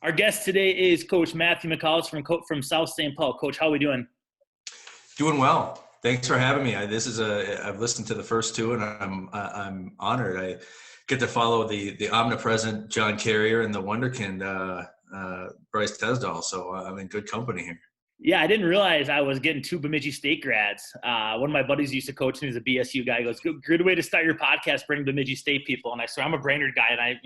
Our guest today is Coach Matthew McCollister from South St. Paul. Coach, how are we doing? Doing well. Thanks for having me. I've listened to the first two, and I'm honored. I get to follow the omnipresent John Carrier and the wonderkind Bryce Tesdahl. So I'm in good company here. Yeah, I didn't realize I was getting two Bemidji State grads. One of my buddies used to coach me. He's a BSU guy. He goes, good way to start your podcast, bring Bemidji State people. And I said, I'm a Brainerd guy, and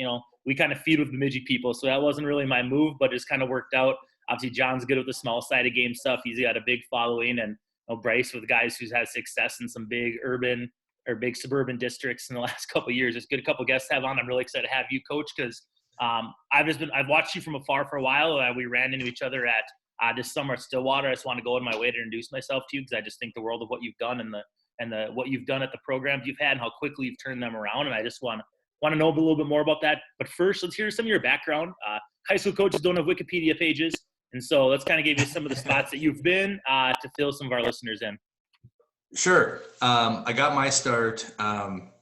we kind of feed with Bemidji people. So that wasn't really my move, but it just kind of worked out. Obviously, John's good with the small side of game stuff. He's got a big following, and Bryce with guys who's had success in some big urban or big suburban districts in the last couple of years. It's good a couple of guests to have on. I'm really excited to have you, Coach, because I've watched you from afar for a while. We ran into each other at this summer at Stillwater. I just want to go in my way to introduce myself to you because I just think the world of what you've done and what you've done at the programs you've had and how quickly you've turned them around. And I just want to know a little bit more about that. But first, let's hear some of your background. High school coaches don't have Wikipedia pages. And so let's kind of give you some of the spots that you've been to fill some of our listeners in. Sure. I got my start, unlike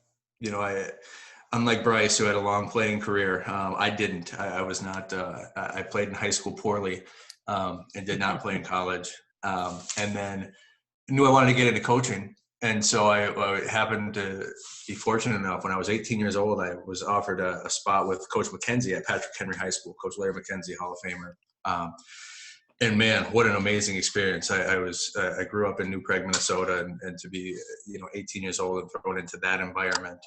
Bryce, who had a long playing career, I didn't. I was not I played in high school poorly. And did not play in college. And then knew I wanted to get into coaching. And so I happened to be fortunate enough when I was 18 years old, I was offered a spot with Coach McKenzie at Patrick Henry High School, Coach Larry McKenzie, Hall of Famer. And man, what an amazing experience. I grew up in New Prague, Minnesota, and to be, 18 years old and thrown into that environment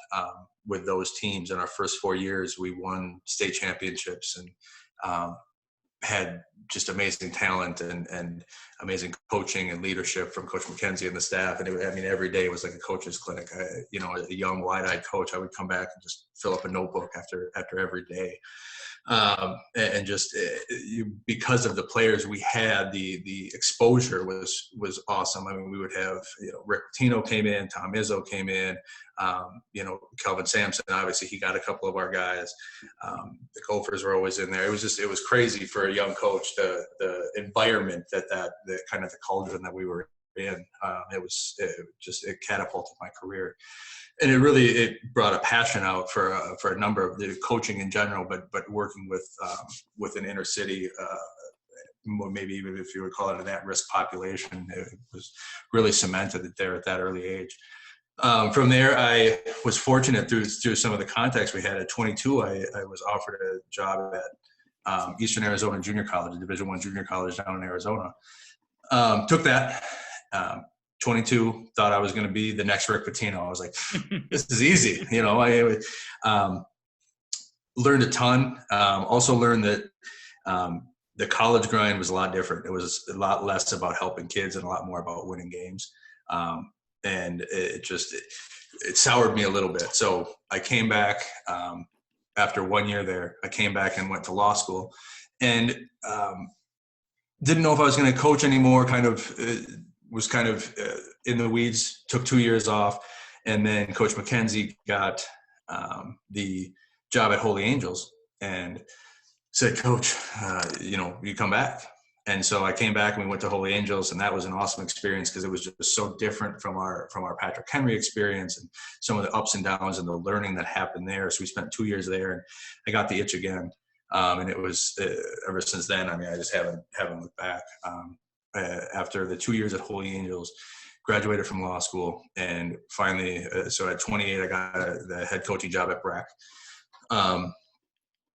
with those teams. In our first 4 years, we won state championships and had just amazing talent and amazing coaching and leadership from Coach McKenzie and the staff. And every day was like a coach's clinic. A young wide-eyed coach, I would come back and just fill up a notebook after every day. And just because of the players we had, the exposure was awesome. We would have, Rick Pitino came in, Tom Izzo came in, Kelvin Sampson, obviously he got a couple of our guys. The Gophers were always in there. It was crazy for a young coach, the environment that kind of the cauldron that we were in. It catapulted my career. And it brought a passion out for a number of the coaching in general, but working with an inner city, maybe even if you would call it an at-risk population, it was really cemented there at that early age. From there, I was fortunate through some of the contacts we had. At 22, I was offered a job at Eastern Arizona Junior College, a Division I junior college down in Arizona. Took that. 22, thought I was going to be the next Rick Pitino. I was like, this is easy. I learned a ton. Also learned that the college grind was a lot different. It was a lot less about helping kids and a lot more about winning games. And it soured me a little bit. So I came back after 1 year there. I came back and went to law school and didn't know if I was going to coach anymore, was kind of in the weeds, took 2 years off. And then Coach McKenzie got the job at Holy Angels and said, Coach, you come back. And so I came back and we went to Holy Angels, and that was an awesome experience because it was just so different from our Patrick Henry experience and some of the ups and downs and the learning that happened there. So we spent 2 years there, and I got the itch again. And it was ever since then. I just haven't looked back. After the 2 years at Holy Angels, graduated from law school, and finally, so at 28, I got the head coaching job at Breck.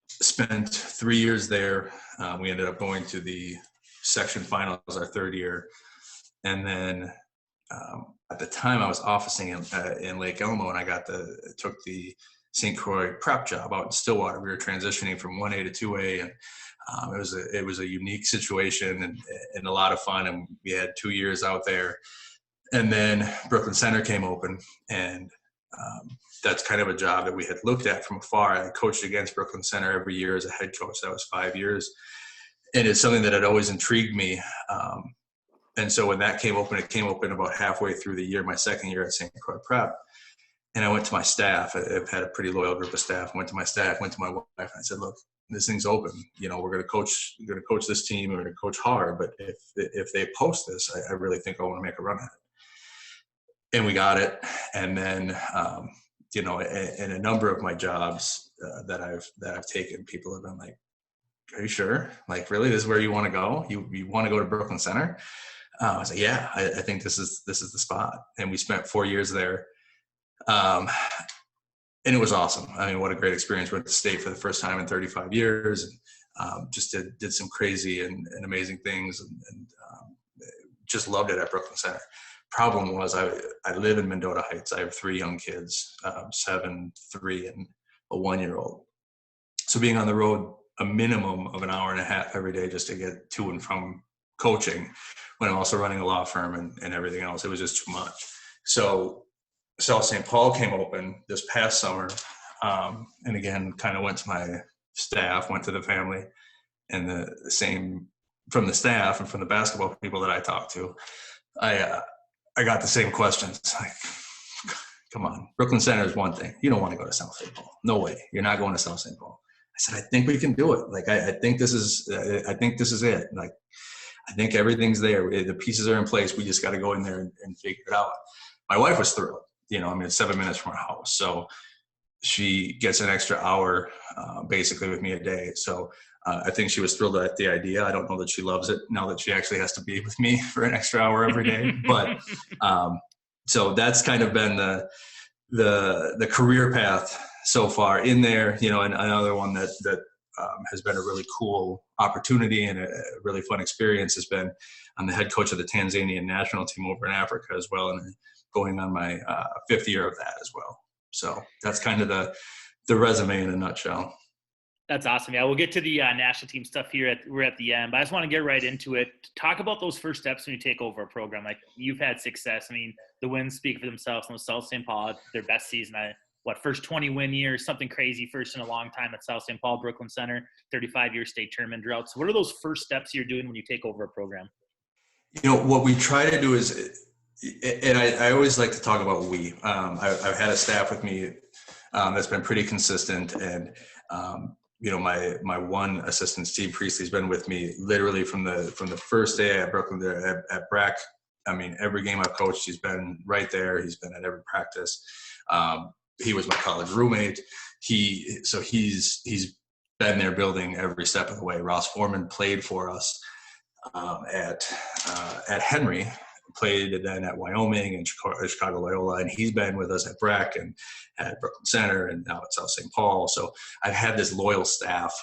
Spent 3 years there. We ended up going to the section finals our third year. And then at the time I was officing in Lake Elmo, and I took the St. Croix prep job out in Stillwater. We were transitioning from 1A to 2A, and it was a unique situation and a lot of fun. And we had 2 years out there. And then Brooklyn Center came open, and that's kind of a job that we had looked at from afar. I coached against Brooklyn Center every year as a head coach. That was 5 years. And it's something that had always intrigued me. And so when that came open, it came open about halfway through the year, my second year at St. Croix Prep. And I went to my staff. I've had a pretty loyal group of staff. I went to my staff, went to my wife, and I said, look, this thing's open. We're going to coach this team. We're going to coach hard. But if they post this, I really think I want to make a run at it. And we got it. And then, in a number of my jobs that I've taken, people have been like, are you sure? Like, really, this is where you want to go? You want to go to Brooklyn Center? I was like, yeah, I think this is the spot. And we spent 4 years there. And it was awesome. I mean, what a great experience. Went to state for the first time in 35 years, and just did some crazy and amazing things, and just loved it at Brooklyn Center. Problem was, I live in Mendota Heights. I have 3 young kids, 7, 3, and a 1-year-old. So being on the road a minimum of an hour and a half every day just to get to and from coaching, when I'm also running a law firm and everything else, it was just too much. So South St. Paul came open this past summer, and again, kind of went to my staff, went to the family, and the same from the staff and from the basketball people that I talked to, I got the same questions. Like, come on, Brooklyn Center is one thing. You don't want to go to South St. Paul. No way. You're not going to South St. Paul. I said, I think we can do it. Like, I think this is it. Like, I think everything's there. The pieces are in place. We just got to go in there and figure it out. My wife was thrilled. You know, I mean, it's 7 minutes from her house. So she gets an extra hour basically with me a day. So I think she was thrilled at the idea. I don't know that she loves it now that she actually has to be with me for an extra hour every day. But so that's kind of been the career path so far in there. You know, and another one that has been a really cool opportunity and a really fun experience has been I'm the head coach of the Tanzanian national team over in Africa as well, and going on my 5th year of that as well. So that's kind of the resume in a nutshell. That's awesome. Yeah, we'll get to the national team stuff here. We're at the end, but I just want to get right into it. Talk about those first steps when you take over a program. Like, you've had success. I mean, the wins speak for themselves. And with South St. Paul, their best season. First 20-win year, something crazy, first in a long time at South St. Paul, Brooklyn Center, 35-year state tournament drought. So what are those first steps you're doing when you take over a program? You know, what we try to do is, and I always like to talk about we. I've had a staff with me that's been pretty consistent, and you know, my one assistant, Steve Priestley's been with me literally from the first day at Brooklyn at Brack. I mean, every game I've coached, he's been right there. He's been at every practice. He was my college roommate. He's been there building every step of the way. Ross Foreman played for us at Henry, played then at Wyoming and Chicago Loyola, and he's been with us at Brack and at Brooklyn Center and now at South St. Paul. So I've had this loyal staff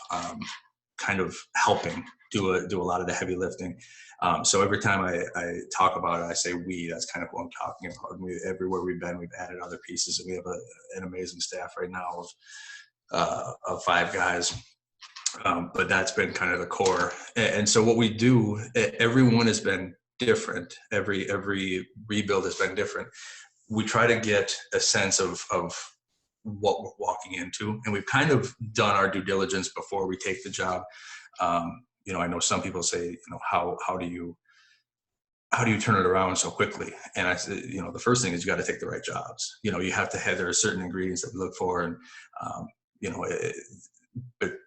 kind of helping do a lot of the heavy lifting. So every time I talk about it, I say we. That's kind of what I'm talking about. Everywhere we've been, we've added other pieces, and we have an amazing staff right now of 5 guys. But that's been kind of the core. And so what we do, everyone has been different. Every rebuild has been different. We try to get a sense of what we're walking into, and we've kind of done our due diligence before we take the job. You know, I know some people say, you know, how do you turn it around so quickly? And I said, you know, the first thing is you got to take the right jobs. You know, you have to have, there are certain ingredients that we look for, and you know,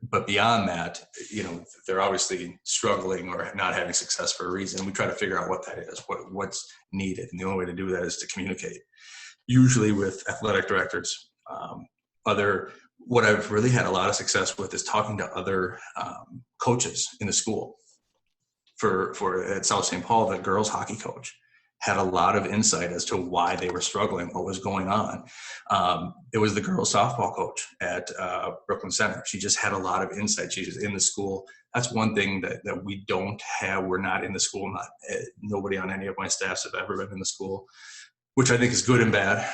but beyond that, you know, they're obviously struggling or not having success for a reason. We try to figure out what that is, what's needed, and the only way to do that is to communicate. Usually with athletic directors, what I've really had a lot of success with is talking to other coaches in the school. For at South St. Paul, the girls hockey coach had a lot of insight as to why they were struggling, what was going on. It was the girls softball coach at Brooklyn Center. She just had a lot of insight. She was in the school. That's one thing that we don't have. We're not in the school. Nobody on any of my staffs have ever been in the school, which I think is good and bad.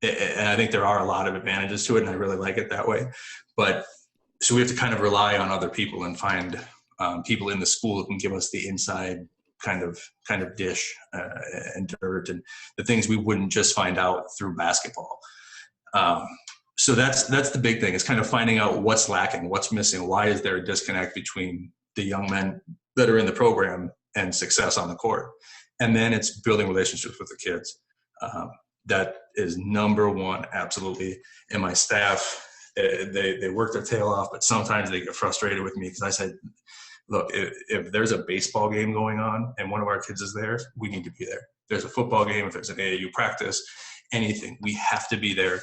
And I think there are a lot of advantages to it, and I really like it that way. But so we have to kind of rely on other people and find people in the school who can give us the inside kind of dish and dirt and the things we wouldn't just find out through basketball. So that's the big thing, is kind of finding out what's lacking, what's missing, why is there a disconnect between the young men that are in the program and success on the court. And then it's building relationships with the kids. That is number one, absolutely. And my staff, they work their tail off, but sometimes they get frustrated with me because I said, look, if there's a baseball game going on and one of our kids is there, we need to be there. There's a football game, if there's an AAU practice, anything, we have to be there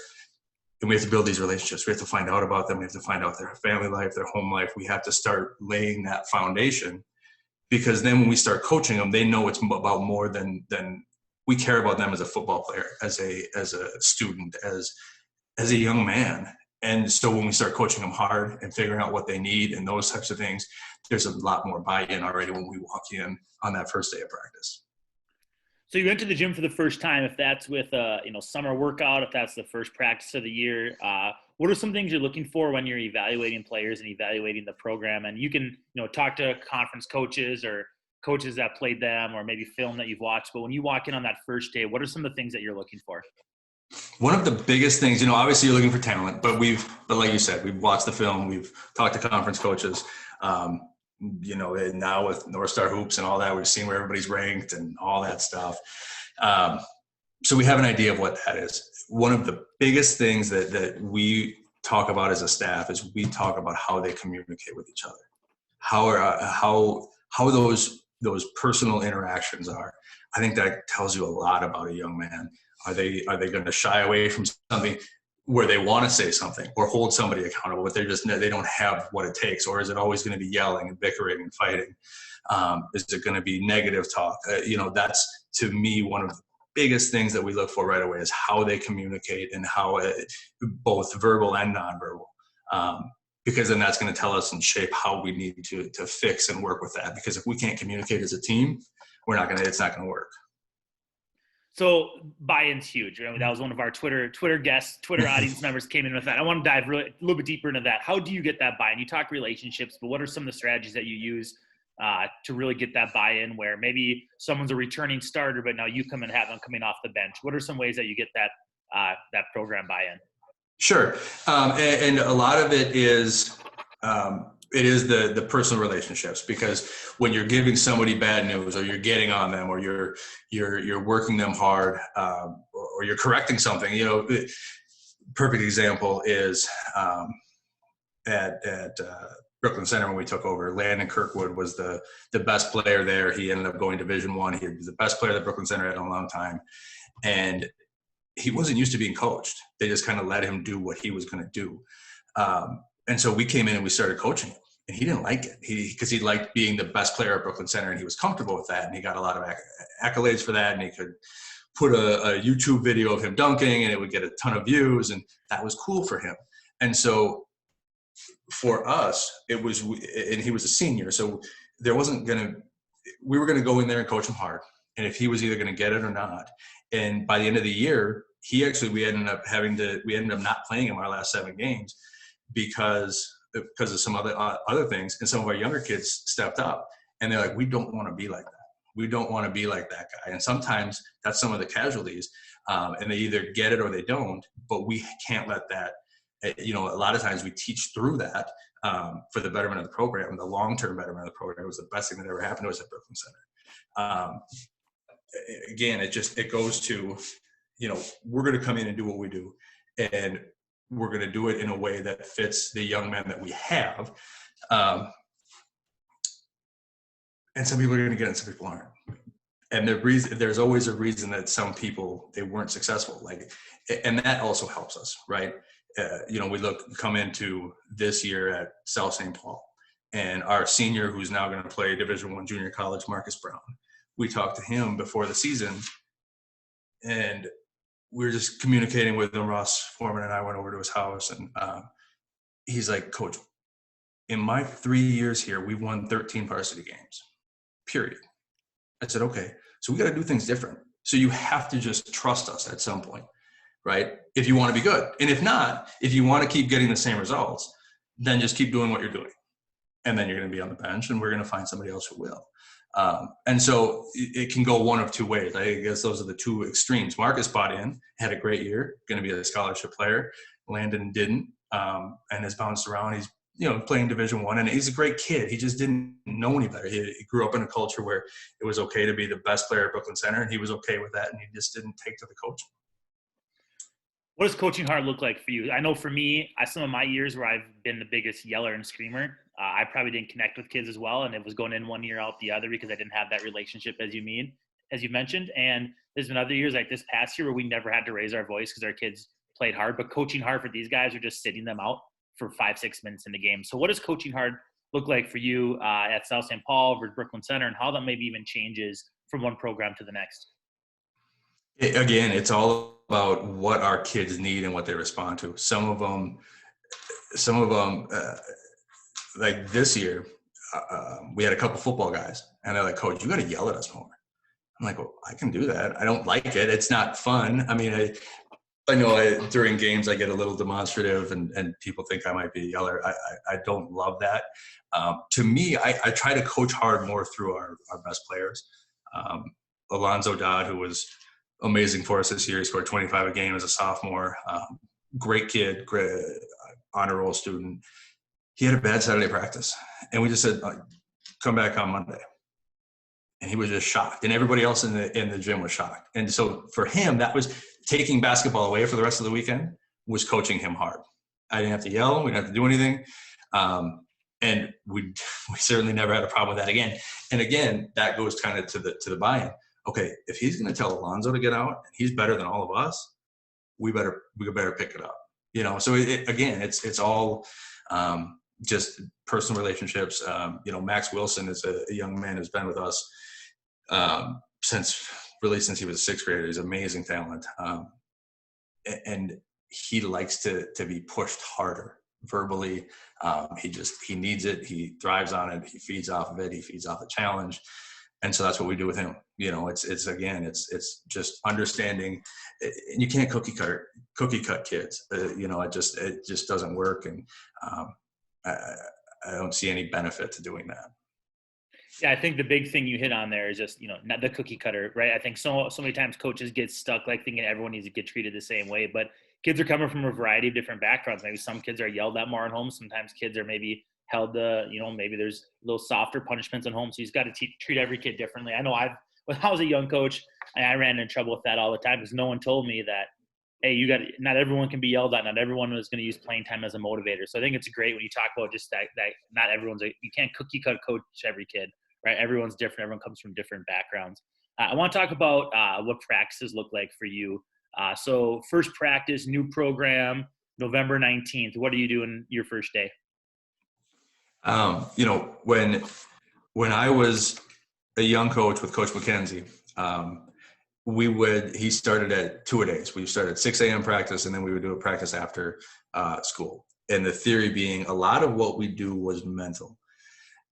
And we have to build these relationships. We have to find out about them. We have to find out their family life, their home life. We have to start laying that foundation, because then when we start coaching them, they know it's about more than we care about them as a football player, as a student, as a young man. And so when we start coaching them hard and figuring out what they need and those types of things, there's a lot more buy-in already when we walk in on that first day of practice. So you went to the gym for the first time, if that's with a summer workout, if that's the first practice of the year. What are some things you're looking for when you're evaluating players and evaluating the program? And you can talk to conference coaches or coaches that played them, or maybe film that you've watched. But when you walk in on that first day, what are some of the things that you're looking for? One of the biggest things, obviously you're looking for talent, but like you said, we've watched the film, we've talked to conference coaches. And now with North Star Hoops and all that, we've seen where everybody's ranked and all that stuff. So we have an idea of what that is. One of the biggest things that we talk about as a staff is we talk about how they communicate with each other, how those personal interactions are. I think that tells you a lot about a young man. Are they going to shy away from something where they want to say something or hold somebody accountable, but they don't have what it takes? Or is it always going to be yelling and bickering and fighting? Is it going to be negative talk? That's, to me, one of the biggest things that we look for right away is how they communicate, and how both verbal and nonverbal. Because then that's going to tell us and shape how we need to fix and work with that. Because if we can't communicate as a team, it's not going to work. So buy-in's huge. I mean, that was one of our Twitter guests, Twitter audience members came in with that. I want to dive a little bit deeper into that. How do you get that buy-in? You talk relationships, but what are some of the strategies that you use to really get that buy-in, where maybe someone's a returning starter, but now you come and have them coming off the bench? What are some ways that you get that program buy-in? Sure. And a lot of it is the personal relationships, because when you're giving somebody bad news, or you're getting on them, or you're working them hard, or you're correcting something, perfect example is at Brooklyn Center when we took over. Landon Kirkwood was the best player there. He ended up going Division I. He was the best player that Brooklyn Center had in a long time. And he wasn't used to being coached. They just kind of let him do what he was going to do. And so we came in and we started coaching him, and he didn't like it because he liked being the best player at Brooklyn Center, and he was comfortable with that. And he got a lot of accolades for that. And he could put a YouTube video of him dunking, and it would get a ton of views, and that was cool for him. And so for us, and he was a senior. So we were going to go in there and coach him hard. And if he was either going to get it or not. And by the end of the year, we ended up not playing him our last 7 games because of some other things. And some of our younger kids stepped up, and they're like, we don't want to be like that. We don't want to be like that guy. And sometimes that's some of the casualties. And they either get it or they don't, but we can't let that, a lot of times we teach through that for the betterment of the program. And the long-term betterment of the program was the best thing that ever happened to us at Brooklyn Center. Again, it goes to, we're going to come in and do what we do, and we're going to do it in a way that fits the young men that we have. And some people are going to get it, some people aren't. And there's always a reason that some people, they weren't successful. And that also helps us, right? We come into this year at South St. Paul, and our senior, who's now going to play Division I junior college, Marcus Brown. We talked to him before the season, and we were just communicating with him. Ross Foreman and I went over to his house, and he's like, Coach, in my 3 years here, we've won 13 varsity games, period. I said, okay, so we got to do things different. So you have to just trust us at some point, right? If you want to be good. And if not, if you want to keep getting the same results, then just keep doing what you're doing. And then you're going to be on the bench, and we're going to find somebody else who will. And so it can go one of two ways. I guess those are the two extremes. Marcus bought in, had a great year, going to be a scholarship player. Landon didn't, and has bounced around. He's, playing Division I, and he's a great kid. He just didn't know any better. He grew up in a culture where it was okay to be the best player at Brooklyn Center, and he was okay with that, and he just didn't take to the coaching. What does coaching hard look like for you? I know for me, some of my years where I've been the biggest yeller and screamer, I probably didn't connect with kids as well, and it was going in one year out the other because I didn't have that relationship as you mentioned. And there's been other years like this past year where we never had to raise our voice because our kids played hard, but coaching hard for these guys are just sitting them out for 5-6 minutes in the game. So what does coaching hard look like for you at South St. Paul versus Brooklyn Center, and how that maybe even changes from one program to the next? Again, it's all about what our kids need and what they respond to. Some of them, like this year, we had a couple football guys, and they're like, "Coach, you got to yell at us more." I'm like, "Well, I can do that. I don't like it. It's not fun." I mean, I know during games I get a little demonstrative, and people think I might be a yeller. I don't love that. To me, I try to coach hard more through our best players. Alonzo Dodd, who was amazing for us this year, he scored 25 a game as a sophomore. Great kid, great honor roll student. He had a bad Saturday practice, and we just said, "Come back on Monday." And he was just shocked, and everybody else in the gym was shocked. And so for him, that was taking basketball away for the rest of the weekend, was coaching him hard. I didn't have to yell, we didn't have to do anything, and we certainly never had a problem with that again. And again, that goes kind of to the buy-in. Okay, if he's going to tell Alonzo to get out, and he's better than all of us, we better pick it up. So again, it's all just personal relationships. Max Wilson is a young man who's been with us since he was a sixth grader. He's amazing talent. And he likes to be pushed harder verbally. He needs it. He thrives on it. He feeds off of it. He feeds off the challenge. And so that's what we do with him. It's just understanding, and you can't cookie cut kids. It just doesn't work. And I don't see any benefit to doing that. Yeah, I think the big thing you hit on there is just, not the cookie cutter, right? I think so many times coaches get stuck like thinking everyone needs to get treated the same way, but kids are coming from a variety of different backgrounds. Maybe some kids are yelled at more at home. Sometimes kids are maybe held maybe there's a little softer punishments at home. So you've got to treat every kid differently. I know when I was a young coach, I ran into trouble with that all the time because no one told me that, hey, not everyone can be yelled at. Not everyone is going to use playing time as a motivator. So I think it's great when you talk about just that not you can't cookie cut coach every kid, right? Everyone's different. Everyone comes from different backgrounds. I want to talk about what practices look like for you. So first practice, new program, November 19th. What are you doing your first day? When I was a young coach with Coach McKenzie, he started at 2-a-days. We started at 6 a.m. practice, and then we would do a practice after school. And the theory being a lot of what we do was mental.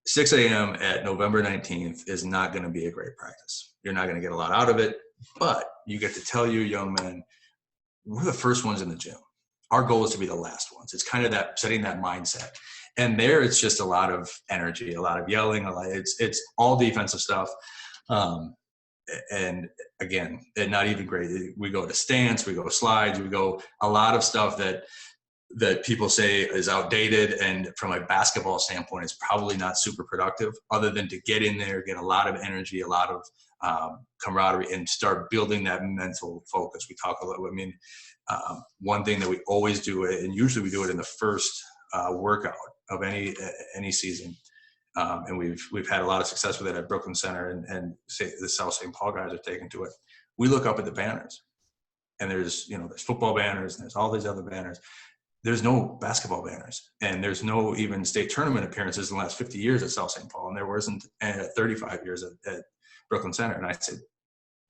6 a.m. at November 19th is not going to be a great practice. You're not going to get a lot out of it, but you get to tell your young men, we're the first ones in the gym. Our goal is to be the last ones. It's kind of that setting that mindset. And there, it's just a lot of energy, a lot of yelling, it's all defensive stuff. And again, not even great. We go to stance, we go slides, we go a lot of stuff that people say is outdated, and from a basketball standpoint, it's probably not super productive, other than to get in there, get a lot of energy, a lot of camaraderie, and start building that mental focus. We talk a lot. One thing that we always do, and usually we do it in the first workout of any season, and we've had a lot of success with it at Brooklyn Center, and the South St. Paul guys are taken to it. We look up at the banners, and there's football banners, and there's all these other banners. There's no basketball banners, and there's no even state tournament appearances in the last 50 years at South St. Paul, and there wasn't 35 years at Brooklyn Center. And I said,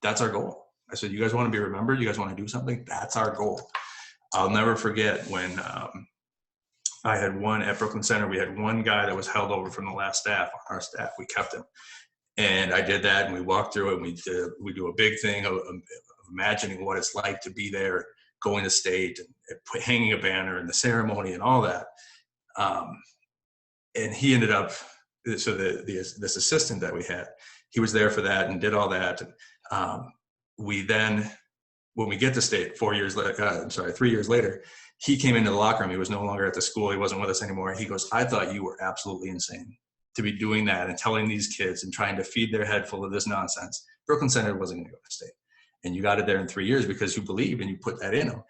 that's our goal. I said, you guys want to be remembered? You guys want to do something? That's our goal. I'll never forget when I had one at Brooklyn Center. We had one guy that was held over from the last staff on our staff. We kept him. And I did that, and we walked through it, and we do a big thing of imagining what it's like to be there, going to state, and hanging a banner, and the ceremony, and all that. And he ended up, so this assistant that we had, he was there for that and did all that. And we then, when we get to state 3 years later, he came into the locker room. He was no longer at the school. He wasn't with us anymore. He goes, I thought you were absolutely insane to be doing that and telling these kids and trying to feed their head full of this nonsense. Brooklyn Center wasn't going to go to state. And you got it there in 3 years because you believed and you put that in them.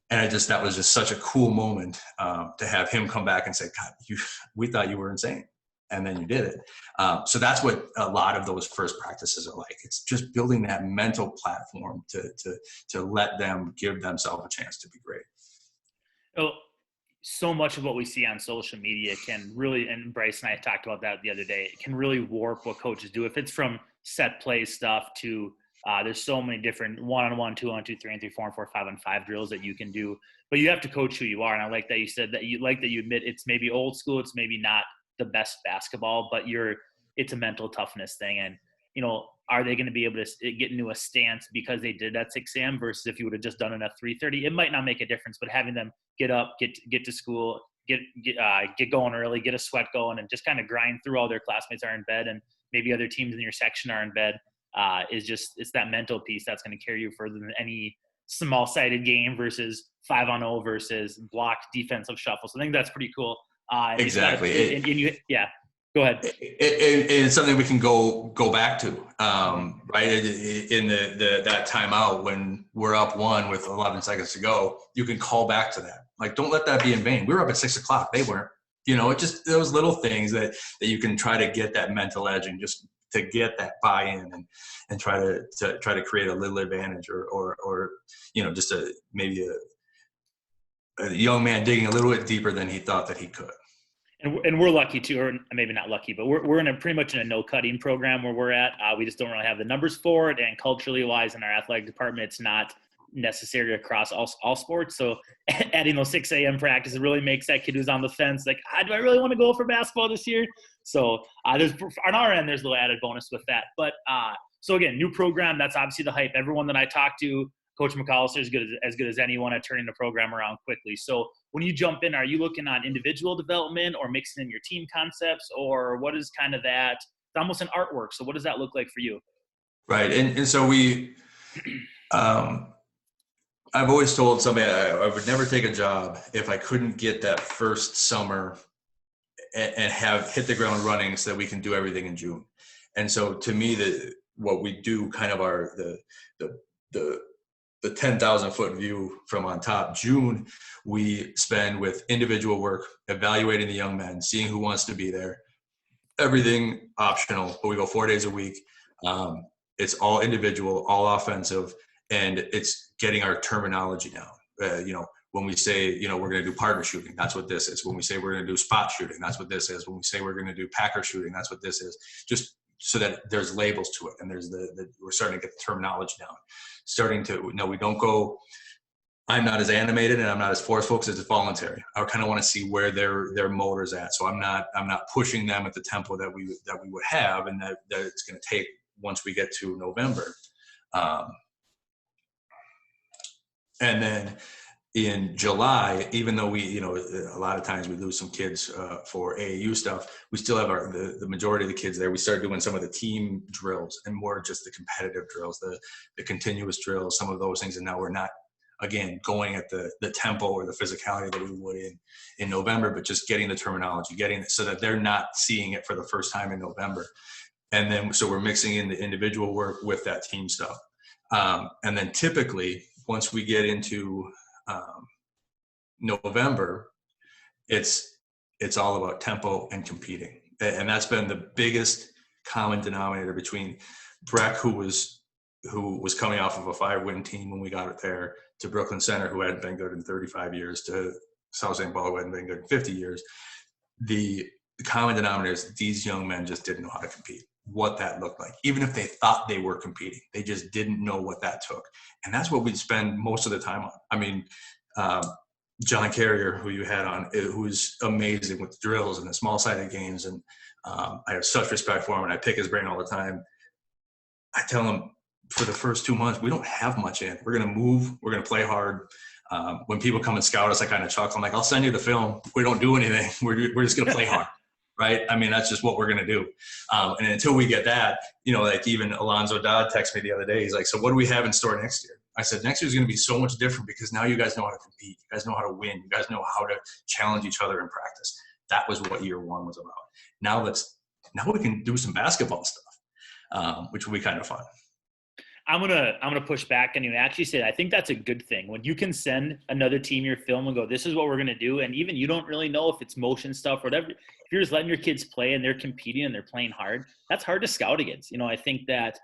And that was just such a cool moment to have him come back and say, God, we thought you were insane. and then you did it. So that's what a lot of those first practices are like. It's just building that mental platform to let them give themselves a chance to be great. Oh, so much of what we see on social media can really, and Bryce and I talked about that the other day, it can really warp what coaches do. If it's from set play stuff to there's so many different 1-on-1, 2-on-2, 3-on-3, 4-on-4, 5-on-5 drills that you can do, but you have to coach who you are. And I like that you said that you admit it's maybe old school, it's maybe not the best basketball, but it's a mental toughness thing. And are they going to be able to get into a stance because they did at 6 a.m. versus if you would have just done it at 3:30? It might not make a difference, but having them get up, get to school, get going early, get a sweat going, and just kind of grind through all their classmates are in bed, and maybe other teams in your section are in bed. It's that mental piece that's going to carry you further than any small-sided game versus 5-on-0 versus blocked defensive shuffle. So I think that's pretty cool. Exactly. Go ahead. It's something we can go back to, right? In that timeout when we're up 1 with 11 seconds to go, you can call back to that. Like, don't let that be in vain. We were up at 6 o'clock. They weren't. It just those little things that you can try to get that mental edge and just to get that buy-in and try to create a little advantage or just maybe a young man digging a little bit deeper than he thought that he could. And we're lucky too, or maybe not lucky, but we're pretty much in a no cutting program where we're at. We just don't really have the numbers for it, and culturally wise in our athletic department, it's not necessary across all sports. So adding those 6 a.m. practices really makes that kid who's on the fence like, do I really want to go for basketball this year? So there's on our end, there's a little added bonus with that. But so again, new program, that's obviously the hype. Everyone that I talk to, Coach McCollister is as good as anyone at turning the program around quickly. So when you jump in, are you looking on individual development or mixing in your team concepts, or what is kind of that? It's almost an artwork. So what does that look like for you? Right. And so we, I've always told somebody I would never take a job if I couldn't get that first summer and have hit the ground running so that we can do everything in June. And so to me, what we do kind of are the 10,000 foot view from on top. June, we spend with individual work, evaluating the young men, seeing who wants to be there, everything optional, but we go 4 days a week. It's all individual, all offensive, and it's getting our terminology down. When we say, we're going to do partner shooting, that's what this is. When we say we're going to do spot shooting, that's what this is. When we say we're going to do packer shooting, that's what this is. Just so that there's labels to it, and there's we're starting to get the terminology down. We don't go, I'm not as animated and I'm not as forceful because it's voluntary. I kind of want to see where their motor's at. So I'm not pushing them at the tempo that we would have, and that it's going to take once we get to November. And then in July, even though we, a lot of times we lose some kids for AAU stuff, we still have the majority of the kids there. We started doing some of the team drills and more just the competitive drills, the continuous drills, some of those things. And now we're not, again, going at the tempo or the physicality that we would in November, but just getting the terminology, getting it so that they're not seeing it for the first time in November. And then, so we're mixing in the individual work with that team stuff. And then typically, once we get into November, it's all about tempo and competing. And that's been the biggest common denominator between Breck, who was coming off of a 5-win team when we got it there, to Brooklyn Center, who hadn't been good in 35 years, to South St. Paul, who hadn't been good in 50 years. The common denominator is these young men just didn't know how to compete, what that looked like. Even if they thought they were competing, they just didn't know what that took. And that's what we'd spend most of the time on. I mean, John Carrier, who you had on, who's amazing with drills and the small-sided games, and I have such respect for him, and I pick his brain all the time. I tell him, for the first 2 months, we don't have much in. We're going to move. We're going to play hard. When people come and scout us, I kind of chuckle. I'm like, I'll send you the film. We don't do anything. We're just going to play hard, right? I mean, that's just what we're going to do. And until we get that, like even Alonzo Dodd texted me the other day. He's like, so what do we have in store next year? I said, next year is going to be so much different because now you guys know how to compete. You guys know how to win. You guys know how to challenge each other in practice. That was what year one was about. Now we can do some basketball stuff, which will be kind of fun. I'm gonna push back on you and actually say I think that's a good thing when you can send another team your film and go, this is what we're gonna do, and even you don't really know if it's motion stuff or whatever. If you're just letting your kids play and they're competing and they're playing hard, that's hard to scout against. I think that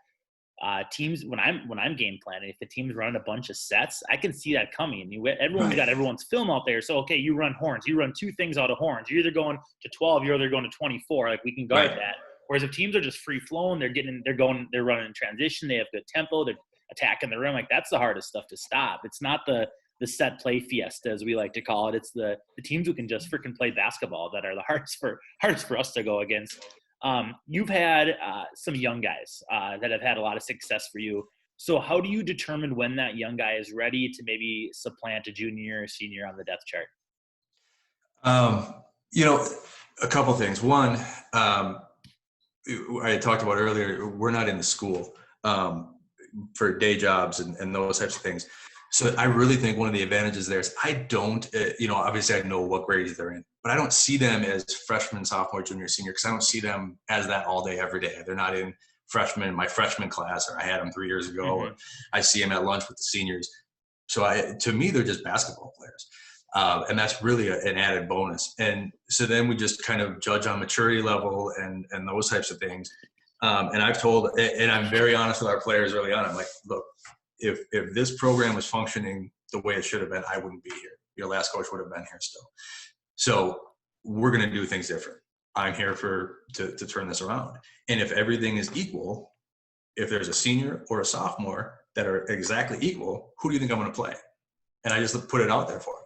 teams when I'm game planning, if the team's running a bunch of sets, I can see that coming. Everyone's got everyone's film out there, so okay, you run horns, you run 2 things out of horns. You're either going to 12, you're either going to 24. Like we can guard that. Whereas if teams are just free flowing, they're running in transition, they have good tempo, they're attacking the rim. Like that's the hardest stuff to stop. It's not the set play fiesta, as we like to call it. It's the teams who can just freaking play basketball that are the hardest for us to go against. You've had some young guys that have had a lot of success for you. So how do you determine when that young guy is ready to maybe supplant a junior or senior on the depth chart? A couple things. One, I talked about earlier, we're not in the school for day jobs and those types of things. So I really think one of the advantages there is I don't, obviously I know what grades they're in, but I don't see them as freshman, sophomore, junior, senior, because I don't see them as that all day, every day. They're not in my freshman class, or I had them 3 years ago, or I see them at lunch with the seniors. So to me, they're just basketball players. And that's really an added bonus. And so then we just kind of judge on maturity level and those types of things. And I've told, and I'm very honest with our players early on. I'm like, look, if this program was functioning the way it should have been, I wouldn't be here. Your last coach would have been here still. So we're going to do things different. I'm here to turn this around. And if everything is equal, if there's a senior or a sophomore that are exactly equal, who do you think I'm going to play? And I just put it out there for them.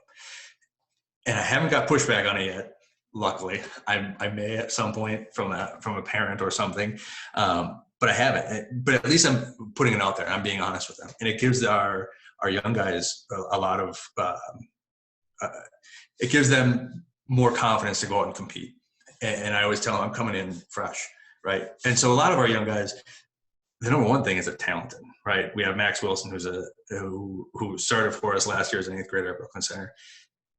And I haven't got pushback on it yet. Luckily, I may at some point from a parent or something, but I haven't. But at least I'm putting it out there. I'm being honest with them, and it gives our young guys a lot of. It gives them more confidence to go out and compete. And I always tell them I'm coming in fresh, right? And so a lot of our young guys, the number one thing is they're talented, right? We have Max Wilson, who started for us last year as an 8th grader at Brooklyn Center.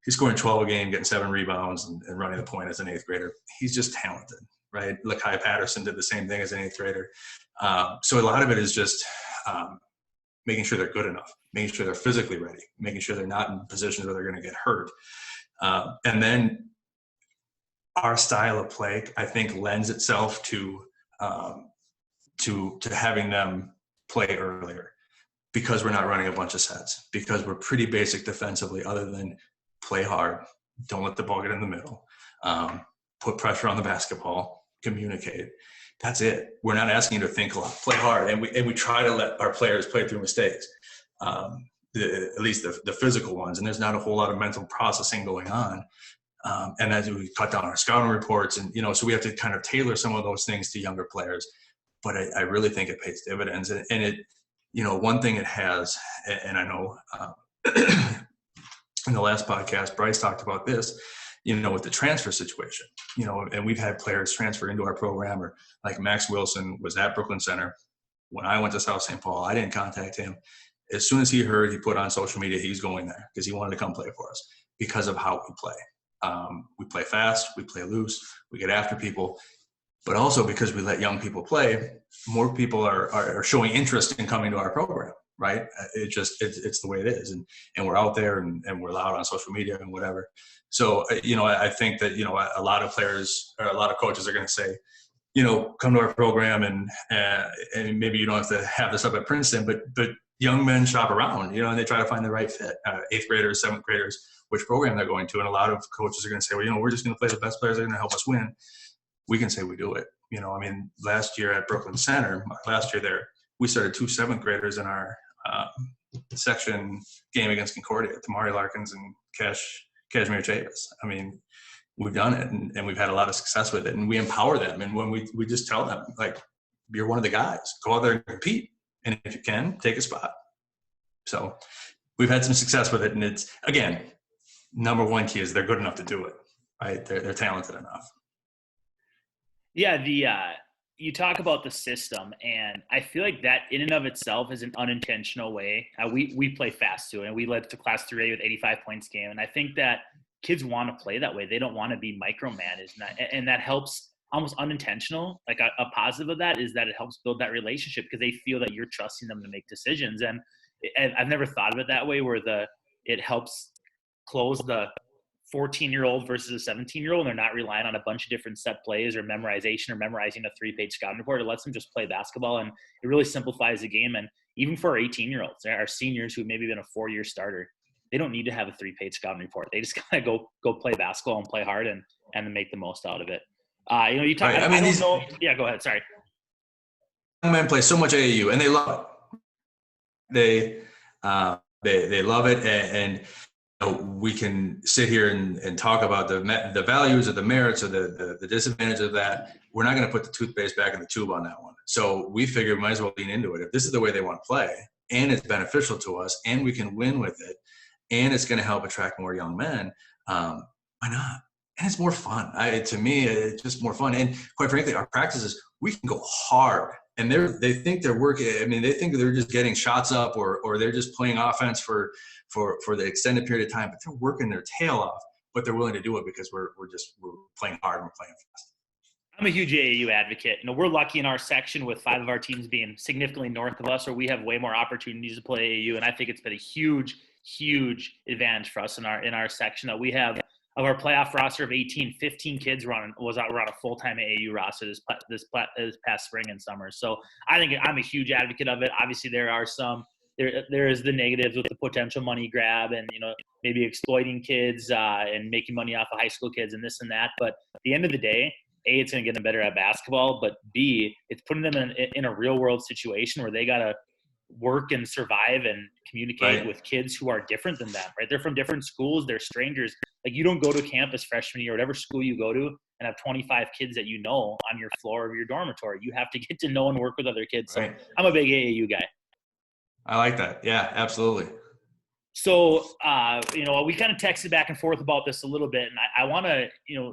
He's scoring 12 a game, getting 7 rebounds, and running the point as an 8th grader. He's just talented, right? Lakai Patterson did the same thing as an 8th grader. So a lot of it is just making sure they're good enough, making sure they're physically ready, making sure they're not in positions where they're going to get hurt. And then our style of play, I think, lends itself to having them play earlier, because we're not running a bunch of sets, because we're pretty basic defensively, other than play hard, don't let the ball get in the middle, put pressure on the basketball, communicate. That's it. We're not asking you to think a lot, play hard. And we try to let our players play through mistakes, at least the physical ones. And there's not a whole lot of mental processing going on. And as we cut down our scouting reports, and, so we have to kind of tailor some of those things to younger players. But I really think it pays dividends. And it, one thing it has, and I know, in the last podcast, Bryce talked about this, with the transfer situation, and we've had players transfer into our program, or like Max Wilson was at Brooklyn Center. When I went to South St. Paul, I didn't contact him. As soon as he heard, he put on social media, he's going there because he wanted to come play for us because of how we play. We play fast, we play loose, we get after people, but also because we let young people play, more people are showing interest in coming to our program. Right. It's the way it is. And we're out there and we're loud on social media and whatever. So, I think that, a lot of players or a lot of coaches are going to say, come to our program and maybe you don't have to have this up at Princeton, but young men shop around, and they try to find the right fit. 8th graders, 7th graders, which program they're going to. And a lot of coaches are going to say, well, we're just going to play the best players that are going to help us win. We can say we do it. Last year at Brooklyn Center, last year there, we started 2 7th graders in our section game against Concordia, Tamari Larkins and Kashmir Chavis. We've done it and we've had a lot of success with it, and we empower them. And when we just tell them, like, you're one of the guys, go out there and compete. And if you can, take a spot. So we've had some success with it. And it's, again, number one key is they're good enough to do it, right? They're talented enough. Yeah. You talk about the system, and I feel like that in and of itself is an unintentional way. We play fast too, and we led to Class 3A with 85 points game. And I think that kids want to play that way. They don't want to be micromanaged, and that helps almost unintentional. Like a positive of that is that it helps build that relationship because they feel that you're trusting them to make decisions. And I've never thought of it that way, where it helps close the 14-year-old versus a 17-year-old. And they're not relying on a bunch of different set plays or memorization or memorizing a 3-page scouting report. It lets them just play basketball, and it really simplifies the game. And even for our 18-year-olds, our seniors who maybe been a 4-year starter, they don't need to have a 3-page scouting report. They just gotta go play basketball and play hard and make the most out of it. You talk. Right. I don't know. Yeah, go ahead. Sorry. Young men play so much AAU, and they love it. They love it, and we can sit here and talk about the values or the merits or the disadvantage of that. We're not going to put the toothpaste back in the tube on that one. So we figured we might as well lean into it. If this is the way they want to play, and it's beneficial to us, and we can win with it, and it's going to help attract more young men, why not? And it's more fun. To me, it's just more fun. And quite frankly, our practices, we can go hard. And they think they're working. I mean, they think they're just getting shots up or they're just playing offense for the extended period of time, but they're working their tail off. But they're willing to do it because we're playing hard and we're playing fast. I'm a huge AAU advocate. We're lucky in our section with 5 of our teams being significantly north of us, or we have way more opportunities to play AAU. And I think it's been a huge advantage for us in our section that we have. Of our playoff roster of 18, 15 kids were on a full-time AAU roster this past spring and summer. So I think I'm a huge advocate of it. Obviously, there are there is the negatives with the potential money grab and maybe exploiting kids and making money off of high school kids and this and that. But at the end of the day, A, it's going to get them better at basketball, but B, it's putting them in a real-world situation where they got to work and survive and communicate with kids who are different than them, right? They're from different schools. They're strangers. Like, you don't go to campus freshman year, whatever school you go to, and have 25 kids that on your floor of your dormitory. You have to get to know and work with other kids. So I'm a big AAU guy. I like that. Yeah, absolutely. So, we kind of texted back and forth about this a little bit, and I want to,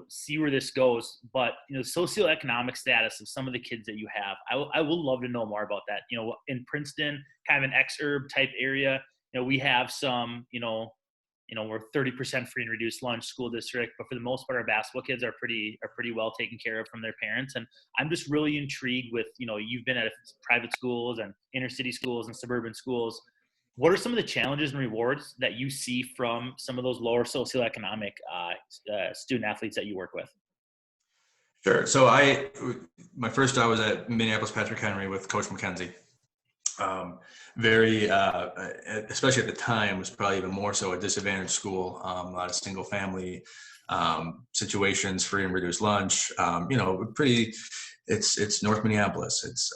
see where this goes. But, socioeconomic status of some of the kids that you have, I would love to know more about that. In Princeton, kind of an exurb type area, we have some, we're 30% free and reduced lunch school district, but for the most part, our basketball kids are pretty well taken care of from their parents. And I'm just really intrigued with, you've been at private schools and inner city schools and suburban schools. What are some of the challenges and rewards that you see from some of those lower socioeconomic student athletes that you work with? Sure. So my first job was at Minneapolis Patrick Henry with Coach McKenzie. Especially at the time, was probably even more so a disadvantaged school, a lot of single family situations, free and reduced lunch, it's North Minneapolis. It's,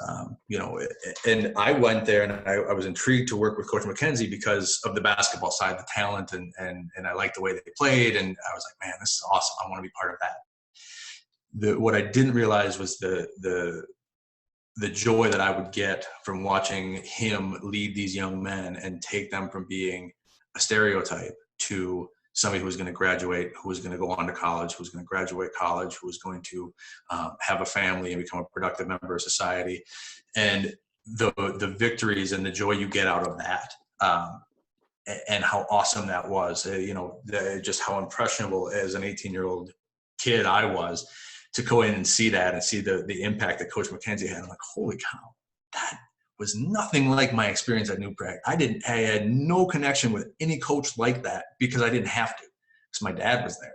and I went there and I was intrigued to work with Coach McKenzie because of the basketball side, the talent, and I liked the way they played. And I was like, man, this is awesome. I want to be part of that. What I didn't realize was the joy that I would get from watching him lead these young men and take them from being a stereotype to somebody who was going to graduate, who was going to go on to college, who was going to graduate college, who was going to have a family and become a productive member of society. And the victories and the joy you get out of that, and how awesome that was, just how impressionable as an 18-year-old kid I was to go in and see that and see the impact that Coach McKenzie had. I'm like, holy cow, that was nothing like my experience at New Prague. I had no connection with any coach like that because I didn't have to, because my dad was there,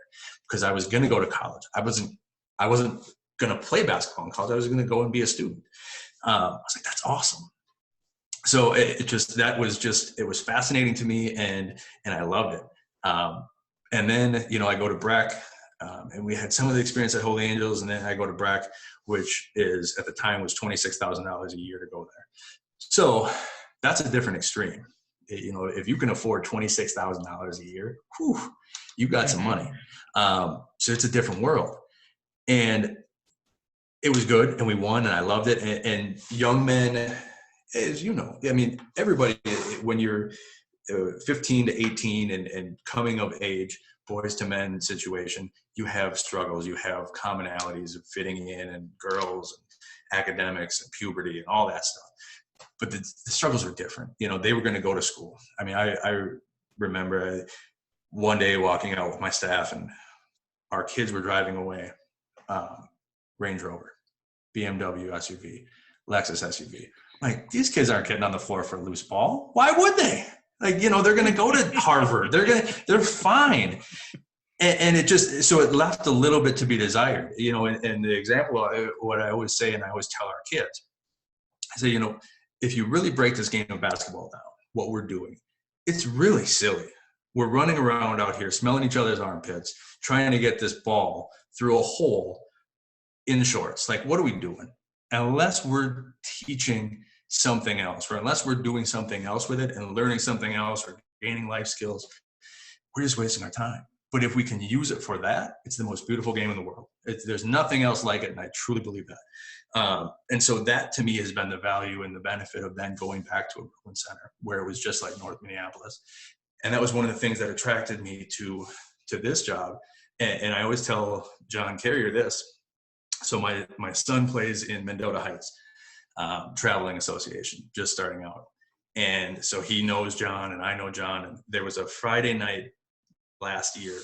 because I was going to go to college. I wasn't going to play basketball in college. I was going to go and be a student. I was like, that's awesome. So it was fascinating to me, and I loved it. And then, I go to Breck, and we had some of the experience at Holy Angels, and then I go to Breck, which is at the time was $26,000 a year to go there. So that's a different extreme. If you can afford $26,000 a year, you got some money. So it's a different world, and it was good, and we won, and I loved it. And young men, as you know, I mean, everybody, when you're 15 to 18 and coming of age, boys to men situation, you have struggles, you have commonalities of fitting in, and girls and academics and puberty and all that stuff. But the struggles are different. They were going to go to school. I mean, I remember one day walking out with my staff, and our kids were driving away Range Rover, BMW SUV, Lexus SUV. Like, these kids aren't getting on the floor for a loose ball. Why would they? Like, they're going to go to Harvard. They're fine. And it just, so it left a little bit to be desired, and the example, what I always say, and I always tell our kids, I say, if you really break this game of basketball down, what we're doing, it's really silly. We're running around out here, smelling each other's armpits, trying to get this ball through a hole in shorts. Like, what are we doing? Unless we're teaching something else, or unless we're doing something else with it and learning something else or gaining life skills, we're just wasting our time. But if we can use it for that, it's the most beautiful game in the world. There's nothing else like it, and I truly believe that. And so that, to me, has been the value and the benefit of then going back to a Brooklyn Center, where it was just like North Minneapolis. And that was one of the things that attracted me to this job. And I always tell John Carrier this. So my son plays in Mendota Heights Traveling Association, just starting out. And so he knows John, and I know John. And there was a Friday night last year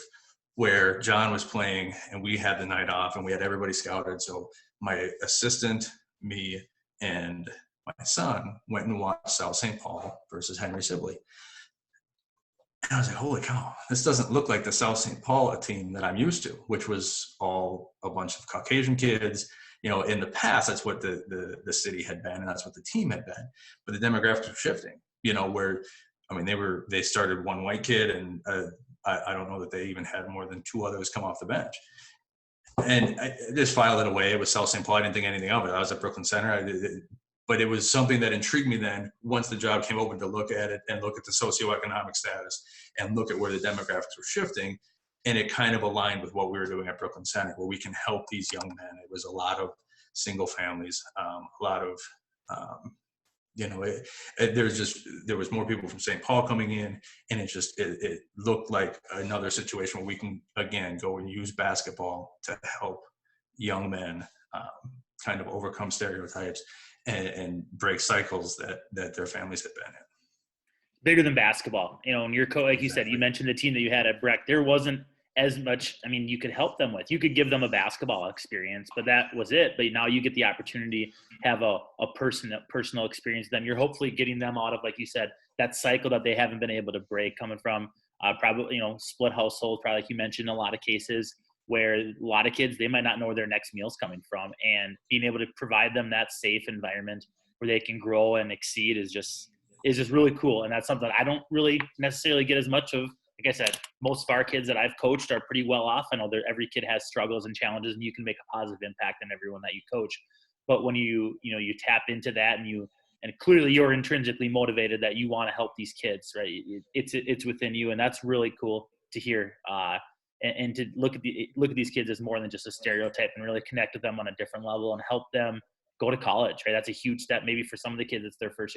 where John was playing, and we had the night off, and we had everybody scouted. So my assistant, me, and my son went and watched South St. Paul versus Henry Sibley. And I was like, holy cow, this doesn't look like the South St. Paul team that I'm used to, which was all a bunch of Caucasian kids. In the past, that's what the city had been, and that's what the team had been. But the demographics were shifting, where, they started one white kid, and I don't know that they even had more than two others come off the bench. And I just filed it away. It was South St. Paul. I didn't think anything of it. I was at Brooklyn Center. But it was something that intrigued me then, once the job came open, to look at it and look at the socioeconomic status and look at where the demographics were shifting. And it kind of aligned with what we were doing at Brooklyn Center, where we can help these young men. It was a lot of single families, a lot of, there was more people from St. Paul coming in, and it looked like another situation where we can, again, go and use basketball to help young men kind of overcome stereotypes and break cycles that their families had been in. Bigger than basketball, and your coach, like you said, you mentioned the team that you had at Breck. There wasn't as much, you could help them with. You could give them a basketball experience, but that was it. But now you get the opportunity to have a personal experience with them. You're hopefully getting them out of, like you said, that cycle that they haven't been able to break, coming from probably, split household, probably like you mentioned, in a lot of cases, where a lot of kids, they might not know where their next meal's coming from, and being able to provide them that safe environment where they can grow and exceed is just really cool. And that's something I don't really necessarily get as much of. Like I said, most of our kids that I've coached are pretty well off. I know every kid has struggles and challenges, and you can make a positive impact on everyone that you coach. But when you tap into that, and clearly you're intrinsically motivated that you want to help these kids, right? It's within you, and that's really cool to hear. And to look at these kids as more than just a stereotype, and really connect with them on a different level and help them go to college, right? That's a huge step. Maybe for some of the kids, it's their first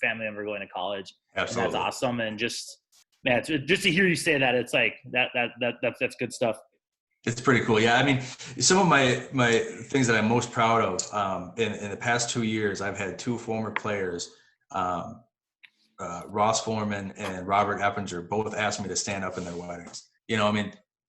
family member going to college. Absolutely. And that's awesome. And just to hear you say that, it's like that's good stuff. It's pretty cool. Yeah. Some of my things that I'm most proud of, in the past 2 years, I've had two former players, Ross Foreman and Robert Eppinger, both asked me to stand up in their weddings.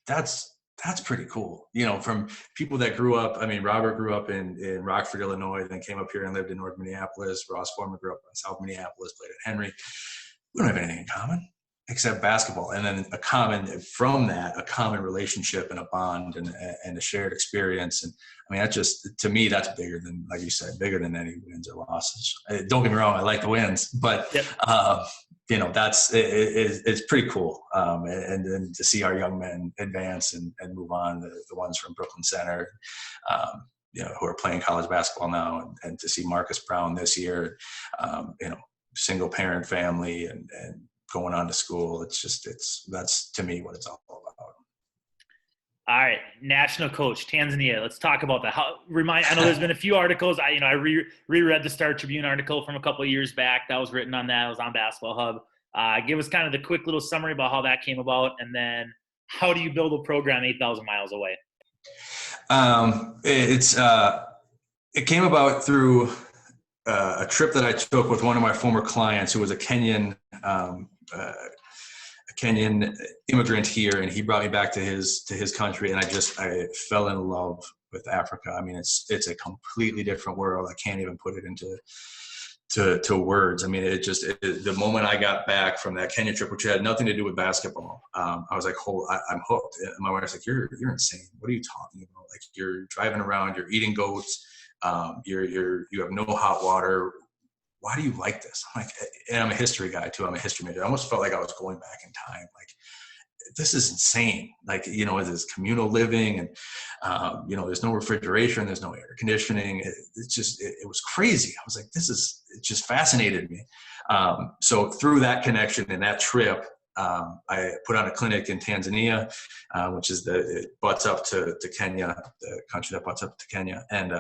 That's pretty cool. From people that grew up. Robert grew up in Rockford, Illinois, then came up here and lived in North Minneapolis. Ross Foreman grew up in South Minneapolis, played at Henry. We don't have anything in common except basketball. And then a common relationship and a bond and a shared experience. And that just, to me, that's bigger than, like you said, bigger than any wins or losses. Don't get me wrong, I like the wins, but yep. It's pretty cool. And then to see our young men advance and move on, the ones from Brooklyn Center, who are playing college basketball now, and to see Marcus Brown this year, single parent family and going on to school. That's to me what it's all about. All right, national coach, Tanzania. Let's talk about that. I know there's been a few articles. I reread the Star Tribune article from a couple of years back that was written on that. It was on Basketball Hub. Give us kind of the quick little summary about how that came about, and then how do you build a program 8,000 miles away? It came about through a trip that I took with one of my former clients, who was a Kenyan immigrant here, and he brought me back to his country, and I fell in love with Africa. I mean, it's a completely different world. I can't even put it into words. I mean, the moment I got back from that Kenya trip, which had nothing to do with basketball, I was like, I'm hooked. And my wife's like, you're insane. What are you talking about? Like, you're driving around, you're eating goats, you have no hot water. Why do you like this? I'm like, and I'm a history guy too. I'm a history major. I almost felt like I was going back in time. Like, this is insane. Like, this communal living and, there's no refrigeration, there's no air conditioning. It was crazy. I was like, it just fascinated me. So through that connection and that trip, I put on a clinic in Tanzania, which is it butts up to Kenya, the country that butts up to Kenya. And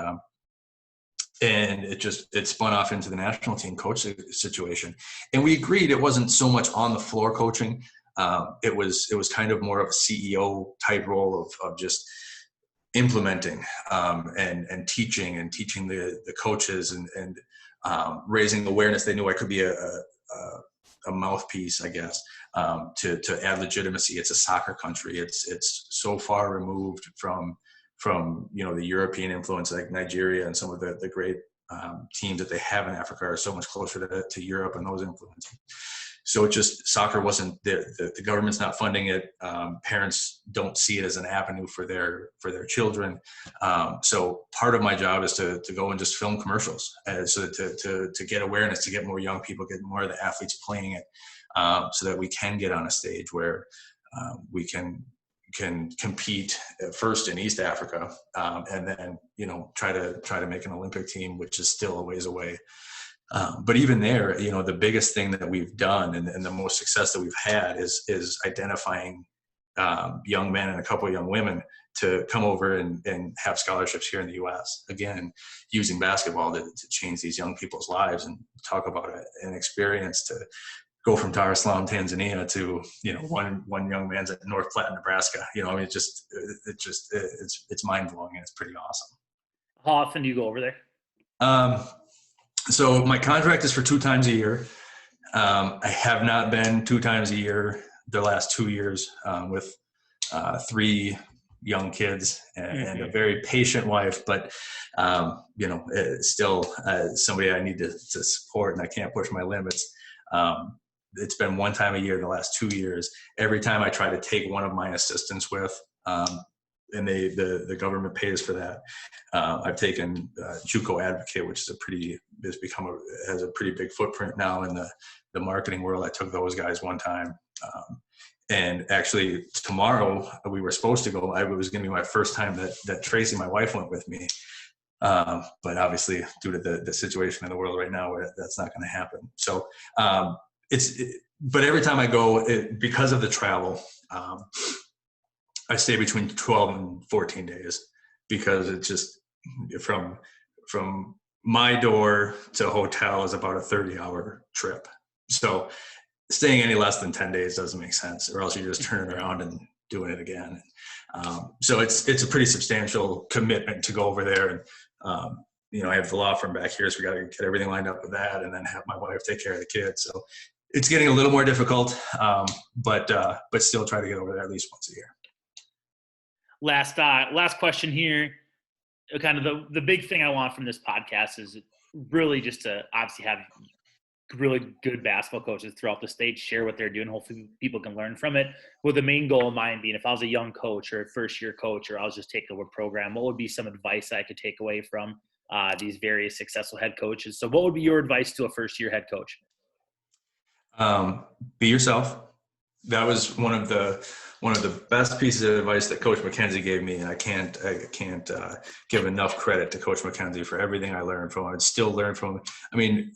it spun off into the national team coach situation. And we agreed it wasn't so much on the floor coaching. It was kind of more of a CEO type role of just implementing and teaching the coaches and raising awareness. They knew I could be a mouthpiece, I guess, to add legitimacy. It's a soccer country. It's so far removed from the European influence, like Nigeria and some of the great teams that they have in Africa are so much closer to Europe and those influences. So soccer wasn't the government's not funding it. Parents don't see it as an avenue for their children. So part of my job is to go and just film commercials, so to get awareness, to get more young people, get more of the athletes playing it, so that we can get on a stage where we can compete first in East Africa, and then try to make an Olympic team, which is still a ways away. But even there, the biggest thing that we've done and the most success that we've had is identifying young men and a couple of young women to come over and have scholarships here in the U.S. Again, using basketball to change these young people's lives and talk about an experience to go from Dar es Salaam, Tanzania to, one young man's at North Platte, Nebraska. It's mind blowing and it's pretty awesome. How often do you go over there? So my contract is for 2 times a year. I have not been 2 times a year the last 2 years, with 3 young kids and a very patient wife, but still somebody I need to support, and I can't push my limits. It's been 1 time a year the last 2 years. Every time I try to take one of my assistants with, and the government pays for that. I've taken JUCO Advocate, which has a pretty big footprint now in the marketing world. I took those guys 1 time. And actually tomorrow we were supposed to go. It was going to be my first time that Tracy, my wife, went with me. But obviously due to the situation in the world right now, that's not going to happen. So but every time I go, because of the travel, I stay between 12 and 14 days, because it's just from my door to hotel is about a 30-hour trip. So staying any less than 10 days doesn't make sense, or else you're just turning around and doing it again. So it's a pretty substantial commitment to go over there. And, I have the law firm back here, so we got to get everything lined up with that, and then have my wife take care of the kids. So it's getting a little more difficult, but still try to get over there at least once a year. Last question here. Kind of the big thing I want from this podcast is really just to obviously have really good basketball coaches throughout the state share what they're doing. Hopefully people can learn from it, with the main goal of mine being, if I was a young coach or a first year coach, or I was just taking over a program, what would be some advice I could take away from these various successful head coaches? So what would be your advice to a first year head coach? Be yourself. That was one of the best pieces of advice that Coach McKenzie gave me, and I can't give enough credit to Coach McKenzie for everything I learned from him. I'd still learn from him. I mean,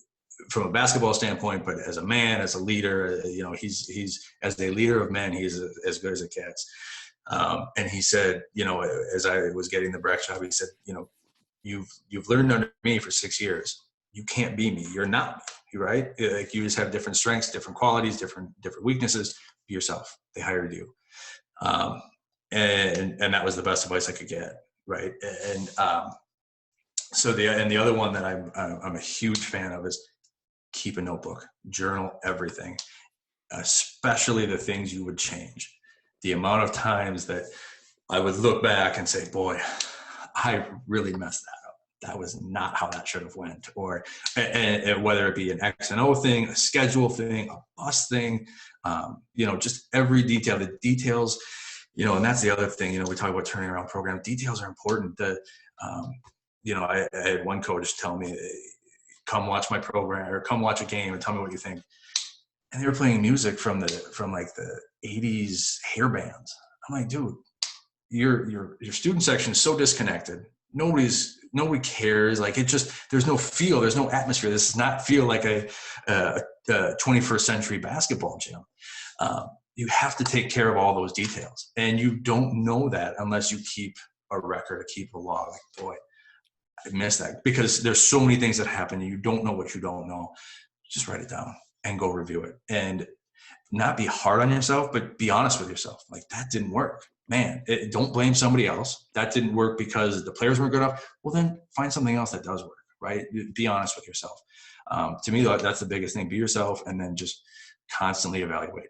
from a basketball standpoint, but as a man, as a leader, he's as a leader of men, he's as good as it gets. And he said, as I was getting the Breck job, he said, you've learned under me for 6 years. You can't be me. You're not me, right? Like, you just have different strengths, different qualities, different weaknesses. Be yourself. They hired you. And that was the best advice I could get. Right. And so the other one that I'm a huge fan of is keep a notebook, journal everything, especially the things you would change. The amount of times that I would look back and say, boy, I really messed that up. That was not how that should have went. Or and whether it be an X and O thing, a schedule thing, a bus thing, just every detail, the details, and that's the other thing, we talk about turning around program. Details are important. I had one coach tell me, come watch my program or come watch a game and tell me what you think. And they were playing music from like the 80s hair bands. I'm like, dude, your student section is so disconnected. Nobody cares. Like, there's no feel, there's no atmosphere. This does not feel like a 21st century basketball gym. You have to take care of all those details. And you don't know that unless you keep a record, keep a log. Like, boy, I missed that, because there's so many things that happen and you don't know what you don't know. Just write it down and go review it, and not be hard on yourself, but be honest with yourself. Like, that didn't work, man. Don't blame somebody else. That didn't work because the players weren't good enough. Well, then find something else that does work, right? Be honest with yourself. To me, that's the biggest thing. Be yourself, and then just constantly evaluate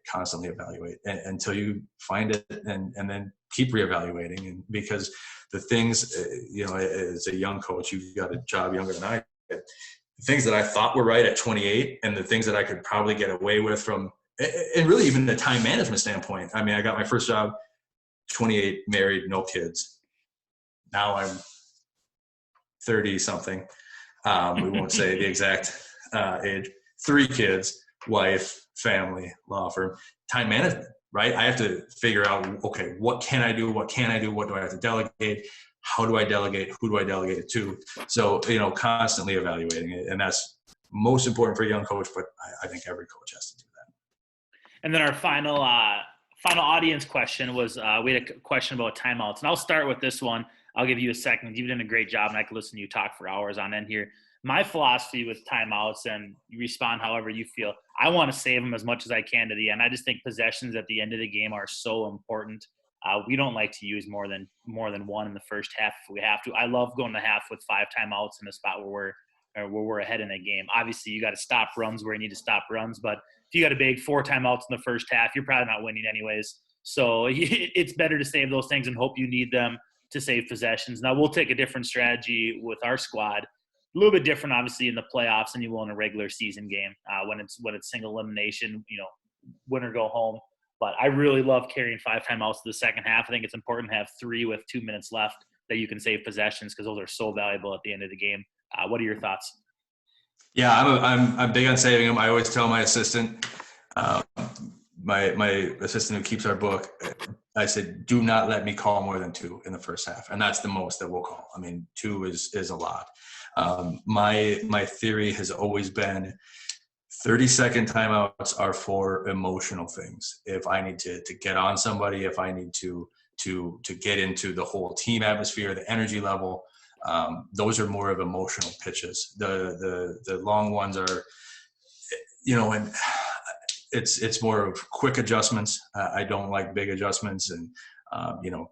until you find it, and then keep reevaluating. And because the things, as a young coach, you've got a job younger than I did. The things that I thought were right at 28 and the things that I could probably get away with from, and really even the time management standpoint. I mean, I got my first job, 28, married, no kids. Now I'm 30 something. We won't say the exact age. 3 kids, wife, family, law firm, time management, right? I have to figure out, okay, what can I do? What can I do? What do I have to delegate? How do I delegate? Who do I delegate it to? So, constantly evaluating it. And that's most important for a young coach, but I think every coach has to do that. And then our final audience question was, we had a question about timeouts. And I'll start with this one. I'll give you a second. You've done a great job, and I can listen to you talk for hours on end here. My philosophy with timeouts, and you respond however you feel, I want to save them as much as I can to the end. I just think possessions at the end of the game are so important. We don't like to use more than one in the first half if we have to. I love going to half with 5 timeouts in a spot where we're ahead in a game. Obviously, you got to stop runs where you need to stop runs, but if you got a big 4 timeouts in the first half, you're probably not winning anyways. So it's better to save those things and hope you need them to save possessions. Now, we'll take a different strategy with our squad. A little bit different, obviously, in the playoffs than you will in a regular season game when it's single elimination, win or go home. But I really love carrying 5 timeouts to the second half. I think it's important to have 3 with 2 minutes left that you can save possessions, because those are so valuable at the end of the game. What are your thoughts? Yeah, I'm big on saving them. I always tell my assistant, my assistant who keeps our book, I said, do not let me call more than 2 in the first half. And that's the most that we'll call. I mean, 2 is a lot. My theory has always been 30-second timeouts are for emotional things. If I need to get on somebody, if I need to get into the whole team atmosphere, the energy level, those are more of emotional pitches. The long ones are, and it's more of quick adjustments. I don't like big adjustments. And,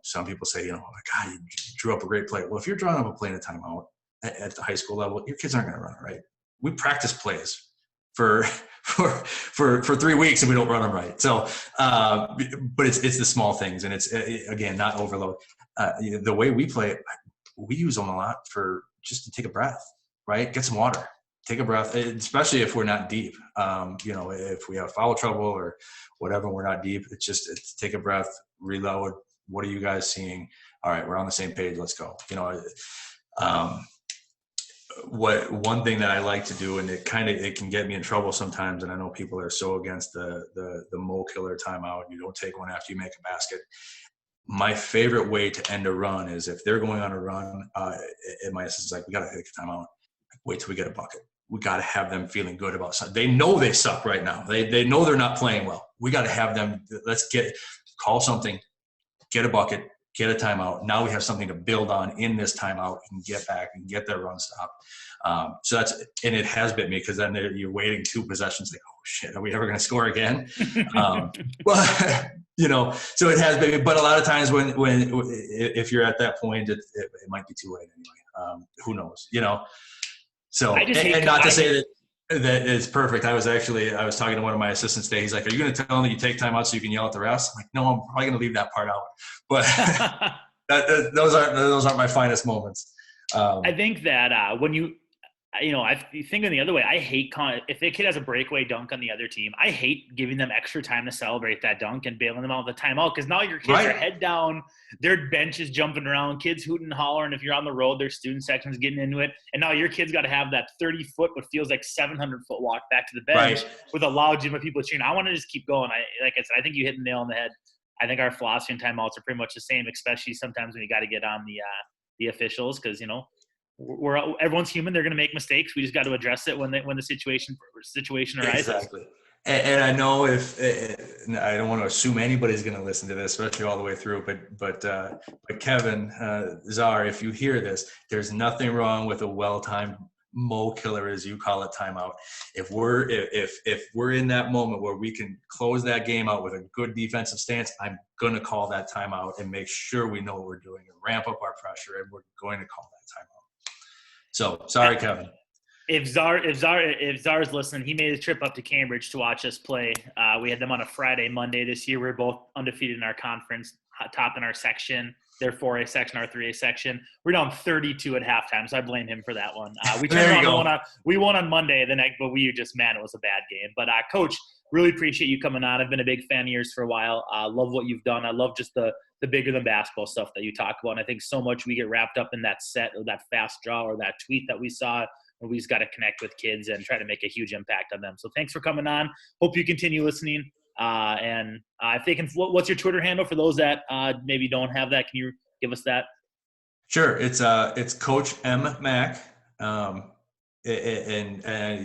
some people say, God, you drew up a great play. Well, if you're drawing up a play in a timeout at the high school level, your kids aren't going to run it right. We practice plays for 3 weeks and we don't run them right. So, but it's the small things, and it's again, not overload. The way we play it, we use them a lot for just to take a breath, right? Get some water, take a breath, especially if we're not deep. If we have foul trouble or whatever, we're not deep. It's take a breath, reload. What are you guys seeing? All right, we're on the same page. Let's go. One thing that I like to do, and it can get me in trouble sometimes, and I know people are so against the Mo killer timeout. You don't take one after you make a basket. My favorite way to end a run is if they're going on a run, and my assistant's like, we got to take a timeout. Wait till we get a bucket. We got to have them feeling good about something. They know they suck right now. They know they're not playing well. We got to have them. Call something, get a bucket, get a timeout. Now we have something to build on in this timeout and get back and get their run stopped. So and it has bit me, because then you're waiting 2 possessions. Like, oh shit, are we ever going to score again? So it has been, but a lot of times if you're at that point, it might be too late anyway. Who knows, So, and not to say that it's perfect. I was talking to one of my assistants today. He's like, are you going to tell them that you take time out so you can yell at the refs? I'm like, no, I'm probably going to leave that part out. But those aren't my finest moments. I think that when I think in the other way, I hate if a kid has a breakaway dunk on the other team, I hate giving them extra time to celebrate that dunk and bailing them out with the timeout, because now your kids are head down, their bench is jumping around, kids hooting and hollering. If you're on the road, their student section's getting into it, and now your kid's got to have that 30-foot what feels like 700-foot walk back to the bench with a loud gym of people cheering. I want to just keep going. Like I said, I think you hit the nail on the head. I think our philosophy and timeouts are pretty much the same, especially sometimes when you got to get on the officials, because everyone's human. They're going to make mistakes. We just got to address it when the situation arises. Exactly. And I know I don't want to assume anybody's going to listen to this, especially all the way through, but Kevin, Czar, if you hear this, there's nothing wrong with a well-timed Mo killer, as you call it, timeout. If we're in that moment where we can close that game out with a good defensive stance, I'm going to call that timeout and make sure we know what we're doing and ramp up our pressure, and we're going to call that timeout. So sorry, Kevin. If Czar's listening, he made a trip up to Cambridge to watch us play. We had them on a Friday, Monday this year. We were both undefeated in our conference, top in our section. Their 4A section, our 3A section. We're down 32 at halftime, so I blame him for that one. We turned around we won on Monday the night, but it was a bad game. But Coach, really appreciate you coming on. I've been a big fan of yours for a while. Love what you've done. I love just the bigger than basketball stuff that you talk about. And I think so much we get wrapped up in that set or that fast draw or that tweet that we saw, and we just got to connect with kids and try to make a huge impact on them. So thanks for coming on. Hope you continue listening. And if they can, what's your Twitter handle for those that maybe don't have that? Can you give us that? Sure. It's Coach M Mac. And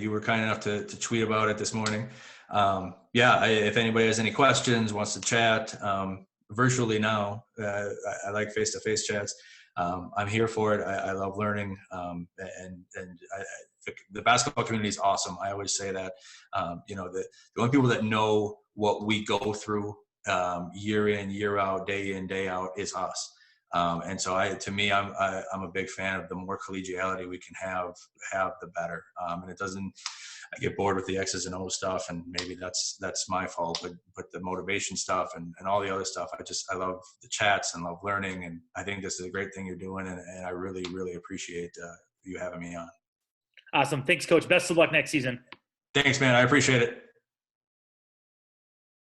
you were kind enough to tweet about it this morning. If anybody has any questions, wants to chat, virtually now, I like face-to-face chats. I'm here for it. I love learning. The basketball community is awesome. I always say that, the only people that know what we go through year in, year out, day in, day out is us. And so I'm a big fan of the more collegiality we can have, the better. And it doesn't, I get bored with the X's and O's stuff, and maybe that's my fault, but the motivation stuff and all the other stuff, I love the chats and love learning. And I think this is a great thing you're doing. And I really, really appreciate you having me on. Awesome. Thanks, Coach. Best of luck next season. Thanks, man. I appreciate it.